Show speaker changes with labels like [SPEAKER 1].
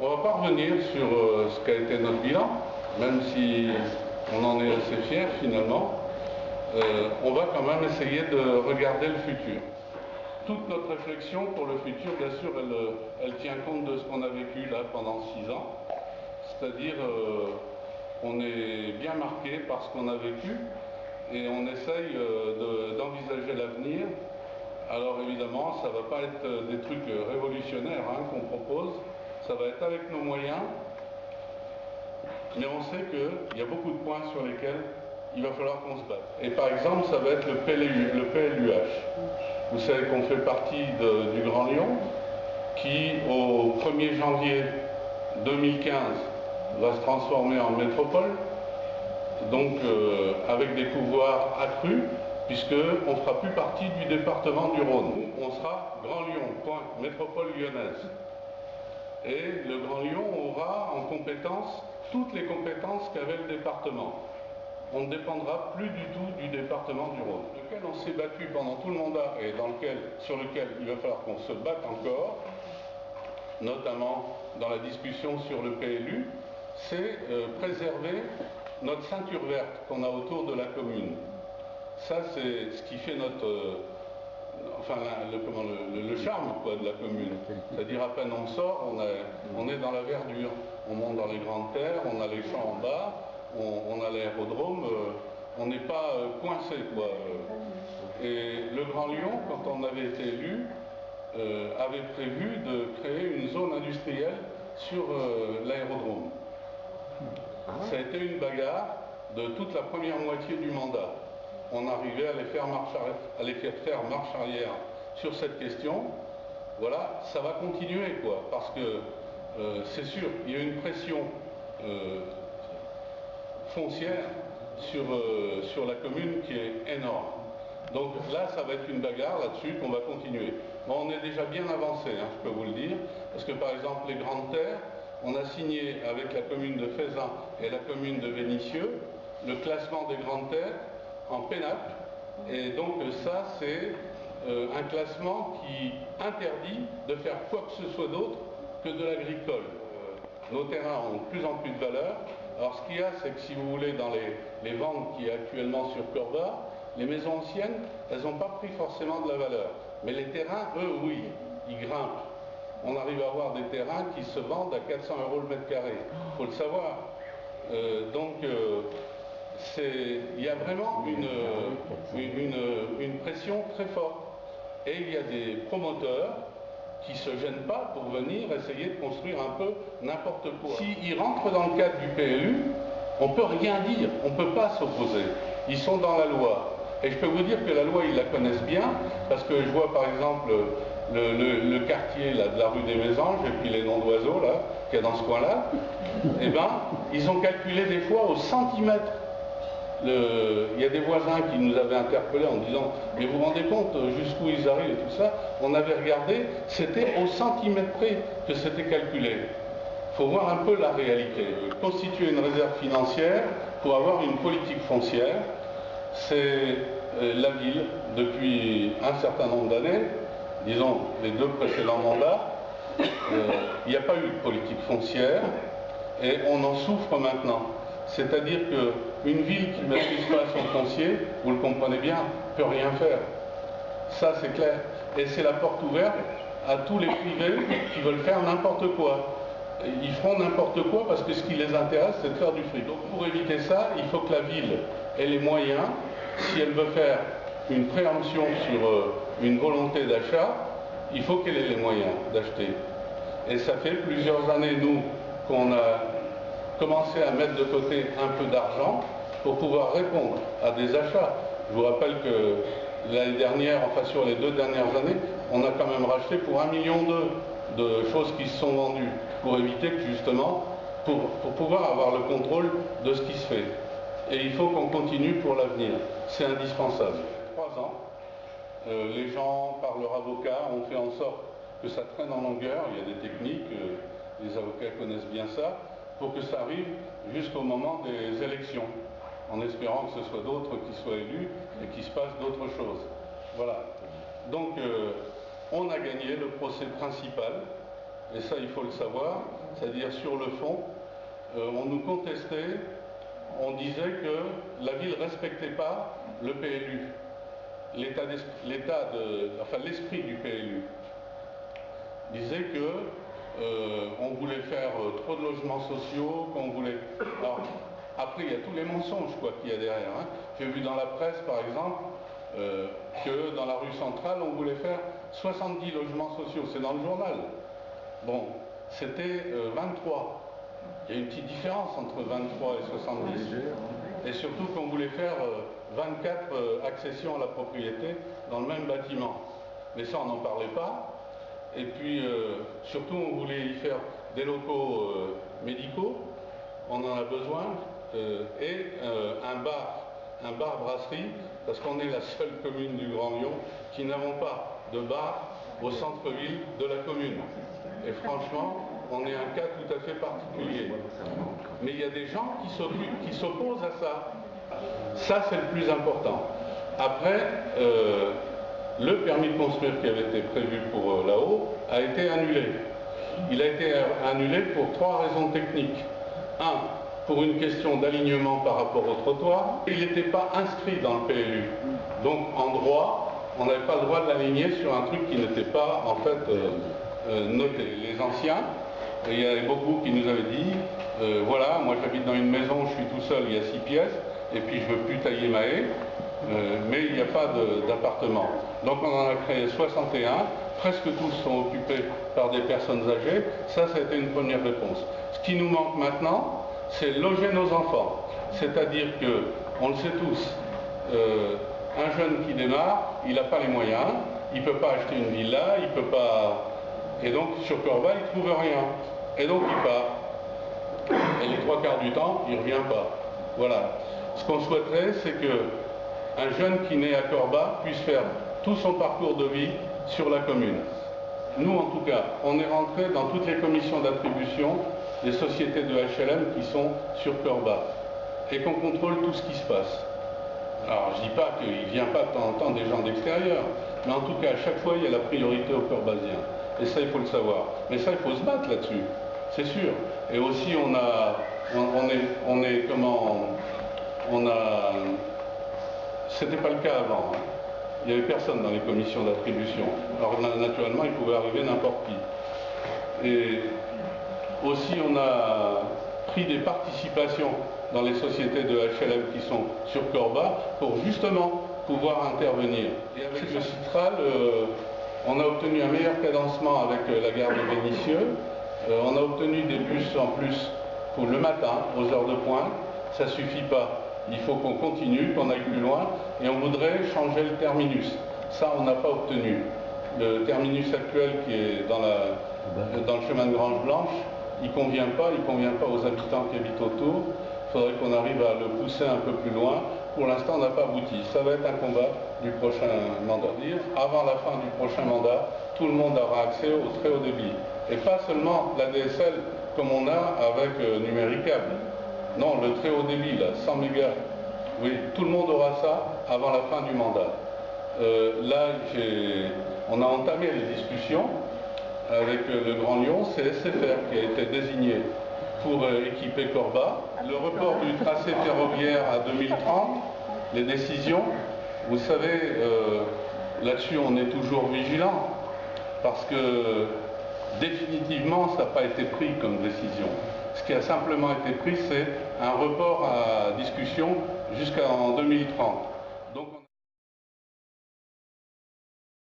[SPEAKER 1] On ne va pas revenir sur ce qu'a été notre bilan, même si on en est assez fiers finalement. On va quand même essayer de regarder le futur. Toute notre réflexion pour le futur, bien sûr, elle tient compte de ce qu'on a vécu là pendant 6 ans. C'est-à-dire, on est bien marqué par ce qu'on a vécu et on essaye d'envisager l'avenir. Alors évidemment, ça ne va pas être des trucs révolutionnaires qu'on propose, ça va être avec nos moyens, mais on sait qu'il y a beaucoup de points sur lesquels il va falloir qu'on se batte. Et par exemple, ça va être le PLUH. Vous savez qu'on fait partie du Grand Lyon, qui au 1er janvier 2015 va se transformer en métropole, donc avec des pouvoirs accrus, puisqu'on ne fera plus partie du département du Rhône. On sera Grand Lyon, point, métropole lyonnaise. Et le Grand Lyon aura en compétence toutes les compétences qu'avait le département. On ne dépendra plus du tout du département du Rhône, lequel on s'est battu pendant tout le mandat et sur lequel il va falloir qu'on se batte encore, notamment dans la discussion sur le PLU, c'est préserver notre ceinture verte qu'on a autour de la commune. Ça, c'est ce qui fait notre, le charme quoi, de la commune. C'est-à-dire, à peine on sort, on est dans la verdure. On monte dans les grandes terres, on a les champs en bas, on a l'aérodrome, on n'est pas coincé, quoi. Et le Grand Lyon, quand on avait été élu, avait prévu de créer une zone industrielle sur l'aérodrome. Ça a été une bagarre de toute la première moitié du mandat. On arrivait à les faire marche arrière sur cette question. Voilà, ça va continuer, quoi, parce que c'est sûr, il y a une pression foncière sur la commune qui est énorme. Donc là, ça va être une bagarre là-dessus qu'on va continuer. Bon, on est déjà bien avancé, je peux vous le dire, parce que par exemple, les grandes terres, on a signé avec la commune de Feyzin et la commune de Vénissieux le classement des grandes terres en PENAP, et donc ça, c'est un classement qui interdit de faire quoi que ce soit d'autre que de l'agricole. Nos terrains ont de plus en plus de valeur. Alors ce qu'il y a, c'est que si vous voulez, dans les ventes qui est actuellement sur Corba, les maisons anciennes, elles n'ont pas pris forcément de la valeur. Mais les terrains, eux, oui, ils grimpent. On arrive à avoir des terrains qui se vendent à 400 € le mètre carré. Il faut le savoir. Il y a vraiment une pression très forte. Et il y a des promoteurs qui ne se gênent pas pour venir essayer de construire un peu n'importe quoi. S'ils rentrent dans le cadre du PLU, on ne peut rien dire, on ne peut pas s'opposer. Ils sont dans la loi. Et je peux vous dire que la loi, ils la connaissent bien, parce que je vois par exemple le quartier là, de la rue des Mésanges, et puis les noms d'oiseaux là, qu'il y a dans ce coin-là, eh ben, ils ont calculé des fois au centimètre. Il y a des voisins qui nous avaient interpellés en disant « Mais vous vous rendez compte jusqu'où ils arrivent et tout ça ?» On avait regardé, c'était au centimètre près que c'était calculé. Il faut voir un peu la réalité. Constituer une réserve financière pour avoir une politique foncière, c'est la ville, depuis un certain nombre d'années, disons les 2 précédents mandats, il n'y a pas eu de politique foncière et on en souffre maintenant. C'est-à-dire qu'une ville qui ne maîtrise pas son foncier, vous le comprenez bien, ne peut rien faire. Ça, c'est clair. Et c'est la porte ouverte à tous les privés qui veulent faire n'importe quoi. Ils feront n'importe quoi parce que ce qui les intéresse, c'est de faire du fric. Donc pour éviter ça, il faut que la ville ait les moyens, si elle veut faire une préemption sur une volonté d'achat, il faut qu'elle ait les moyens d'acheter. Et ça fait plusieurs années, nous, qu'on a commencer à mettre de côté un peu d'argent pour pouvoir répondre à des achats. Je vous rappelle que l'année dernière, enfin sur les 2 dernières années, on a quand même racheté pour 1,2 million de choses qui se sont vendues, pour éviter que justement, pour pouvoir avoir le contrôle de ce qui se fait. Et il faut qu'on continue pour l'avenir. C'est indispensable. 3 ans, les gens, par leur avocat, ont fait en sorte que ça traîne en longueur. Il y a des techniques, les avocats connaissent bien ça, pour que ça arrive jusqu'au moment des élections, en espérant que ce soit d'autres qui soient élus et qu'il se passe d'autres choses. Voilà. Donc, on a gagné le procès principal et ça il faut le savoir, c'est-à-dire sur le fond, on nous contestait, on disait que la ville ne respectait pas le PLU, l'esprit du PLU. Disait que on voulait faire trop de logements sociaux, qu'on voulait... Alors, après, il y a tous les mensonges qu'il y a derrière. Hein. J'ai vu dans la presse, par exemple, que dans la rue centrale, on voulait faire 70 logements sociaux. C'est dans le journal. Bon, c'était 23. Il y a une petite différence entre 23 et 70. Et surtout qu'on voulait faire 24 accessions à la propriété dans le même bâtiment. Mais ça, on n'en parlait pas. Et puis, surtout, on voulait y faire des locaux médicaux. On en a besoin. Et un bar-brasserie, parce qu'on est la seule commune du Grand Lyon qui n'avons pas de bar au centre-ville de la commune. Et franchement, on est un cas tout à fait particulier. Mais il y a des gens qui s'opposent à ça. Ça, c'est le plus important. Après, le permis de construire qui avait été prévu pour là-haut a été annulé. Il a été annulé pour 3 raisons techniques. Pour une question d'alignement par rapport au trottoir, il n'était pas inscrit dans le PLU. Donc en droit, on n'avait pas le droit de l'aligner sur un truc qui n'était pas en fait noté. Les anciens, il y avait beaucoup qui nous avaient dit, voilà, moi j'habite dans une maison, je suis tout seul, il y a 6 pièces, et puis je ne veux plus tailler ma haie, mais il n'y a pas d'appartement. Donc on en a créé 61, presque tous sont occupés par des personnes âgées. Ça a été une première réponse. Ce qui nous manque maintenant, c'est loger nos enfants. C'est-à-dire que, on le sait tous, un jeune qui démarre, il n'a pas les moyens, il ne peut pas acheter une villa, il ne peut pas... Et donc, sur Corba, il ne trouve rien. Et donc, il part. Et les 3 quarts du temps, il ne revient pas. Voilà. Ce qu'on souhaiterait, c'est qu'un jeune qui naît à Corba puisse faire tout son parcours de vie sur la commune. Nous, en tout cas, on est rentré dans toutes les commissions d'attribution des sociétés de HLM qui sont sur Corba et qu'on contrôle tout ce qui se passe. Alors, je ne dis pas qu'il ne vient pas de temps en temps des gens d'extérieur, mais en tout cas, à chaque fois, il y a la priorité aux Corbasiens. Et ça, il faut le savoir. Mais ça, il faut se battre là-dessus, c'est sûr. Et aussi, c'était pas le cas avant. Hein. Il n'y avait personne dans les commissions d'attribution. Alors, naturellement, il pouvait arriver n'importe qui. Et aussi, on a pris des participations dans les sociétés de HLM qui sont sur Corba pour justement pouvoir intervenir. Et avec le Citral, on a obtenu un meilleur cadencement avec la gare de Vénissieux. On a obtenu des bus en plus pour le matin, aux heures de pointe. Ça ne suffit pas. Il faut qu'on continue, qu'on aille plus loin. Et on voudrait changer le terminus. Ça, on n'a pas obtenu. Le terminus actuel qui est dans le chemin de Grange Blanche, il ne convient pas aux habitants qui habitent autour. Il faudrait qu'on arrive à le pousser un peu plus loin. Pour l'instant, on n'a pas abouti. Ça va être un combat du prochain mandat. Avant la fin du prochain mandat, tout le monde aura accès au très haut débit. Et pas seulement la DSL comme on a avec Numéricable. Non, le très haut débit, là, 100 mégas. Oui, tout le monde aura ça avant la fin du mandat. Là, on a entamé les discussions avec le Grand Lyon. C'est SFR qui a été désigné pour équiper Corba. Le report du tracé ferroviaire à 2030, les décisions, vous savez, là-dessus on est toujours vigilant, parce que définitivement ça n'a pas été pris comme décision. Ce qui a simplement été pris, c'est un report à discussion jusqu'en 2030. Donc,